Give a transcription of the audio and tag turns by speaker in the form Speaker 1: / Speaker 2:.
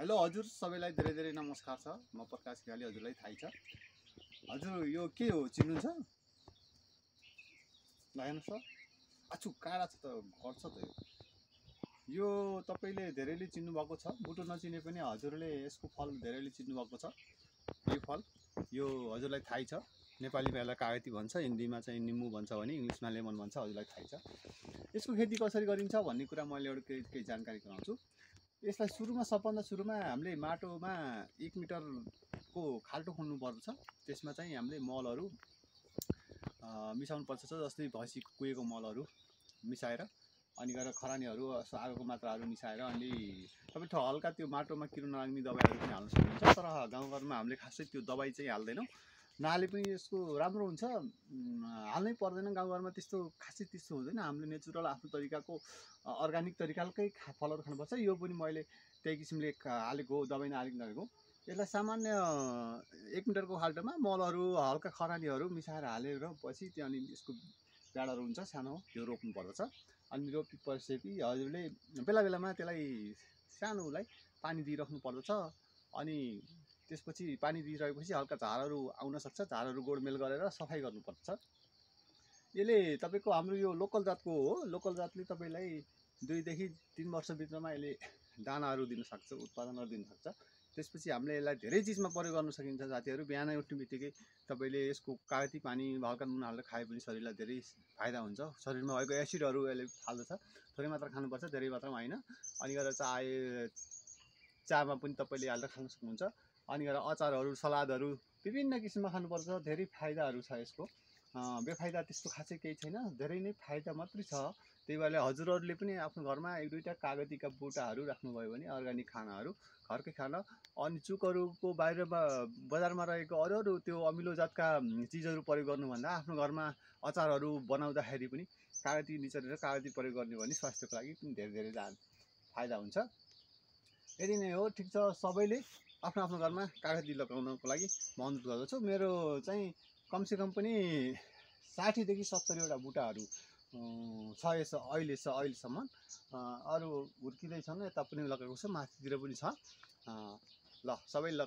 Speaker 1: Hello हजुर, सबैलाई धेरै धेरै नमस्कार छ। म प्रकाश खेवाली, हजुरलाई थाहै छ। हजुर यो के हो चिन्नुहुन्छ? ल हेर्नुहोस् त, आछु काँडा छ त, घट्छ त यो तपाईँले धेरैले चिन्नुभएको छ, बुटो नचिने पनि हजुरले यसको फल धेरैले चिन्नुभएको छ। यो फल यो हजुरलाई थाहै छ। नेपालीमा यसलाई कागती भन्छ, हिन्दीमा चाहिँ निम्बु भन्छ भने इङ्ग्लिसमा लेमन भन्छ, हजुरलाई थाहै छ। यसको खेती कसरी गरिन्छ भन्ने कुरा मैले एउटा केही जानकारी गराउँछु। यसलाई सबभन्दा सुरुमा हामीले माटोमा 1 मिटरको खाल्टो खन्नुपर्छ। त्यसमा चाहिँ हामीले मलहरू मिसाउनु पर्छ, जस्तै भैँसी कुहेको मलहरू मिसाएर अनि गएर खरानीहरू आगोको मात्राहरू मिसाएर अनि तपाईँ हल्का त्यो माटोमा किरा नलाग्ने दबाईहरू पनि हाल्न सक्नुहुन्छ। तर गाउँघरमा हामीले खासै त्यो दबाई चाहिँ हाल्दैनौँ, नहाले पनि यसको राम्रो हुन्छ। हाल्नै पर्दैन, गाउँघरमा त्यस्तो हुँदैन। हामीले नेचुरल आफ्नो तरिकाको अर्ग्यानिक तरिकाकै फलहरू खानुपर्छ। यो पनि मैले त्यही किसिमले हालेको, दबाई नहालेको। यसलाई सामान्य 1 मिटरको खाल्टोमा मलहरू हल्का खरानीहरू मिसाएर हालेर पछि त्यो अनि यसको ब्याडहरू हुन्छ सानो, त्यो रोप्नु पर्दछ। अनि रोपेपछि हजुरले बेला बेलामा त्यसलाई सानोलाई पानी दिइराख्नु पर्दछ। अनि त्यसपछि पानी दिइरहेपछि हल्का झारहरू आउन सक्छ, झारहरू गोडमेल गरेर सफाइ गर्नुपर्छ। यसले तपाईँको हाम्रो यो लोकल जातको हो। लोकल जातले तपाईँलाई 2 देखि 3 वर्षभित्रमा यसले दानाहरू दिन सक्छ, उत्पादनहरू दिन सक्छ। त्यसपछि हामीले यसलाई धेरै चिजमा प्रयोग गर्न सकिन्छ साथीहरू। बिहानै उठ्ने बित्तिकै तपाईँले यसको कागती पानी हल्का नुन हालेर खाए पनि शरीरलाई धेरै फाइदा हुन्छ। शरीरमा भएको एसिडहरू यसले फाल्दछ। थोरै मात्रा खानुपर्छ, धेरै मात्रामा होइन। अनि गएर चामा पनि तपाईँले हालेर खान सक्नुहुन्छ। अनि गएर अचारहरू, सलादहरू विभिन्न किसिममा खानुपर्छ। धेरै फाइदाहरू छ यसको। बेफाइदा त्यस्तो खासै केही छैन, धेरै नै फाइदा मात्रै छ। त्यही भएर हजुरहरूले पनि आफ्नो घरमा 1-2टा कागतीका बुटाहरू राख्नुभयो भने अर्ग्यानिक खानाहरू, घरकै खाना। अनि चुकहरूको बाहिरमा बजारमा रहेको अरू त्यो अमिलो जातका चिजहरू प्रयोग गर्नुभन्दा आफ्नो घरमा अचारहरू बनाउँदाखेरि पनि कागती निचोरेर कागती प्रयोग गर्ने भने स्वास्थ्यको लागि पनि धेरै फाइदा हुन्छ। यति नै हो। ठिक छ, सबैले आफ्नो आफ्नो घरमा कागती लगाउनको लागि म अनुरोध गर्दछु। मेरो चाहिँ कमसेकम पनि 60 देखि 70वटा बुटाहरू छ अहिलेसम्म। अरू हुर्किँदैछन्, यता पनि लगाएको छ, माथितिर पनि छ। ल सबैले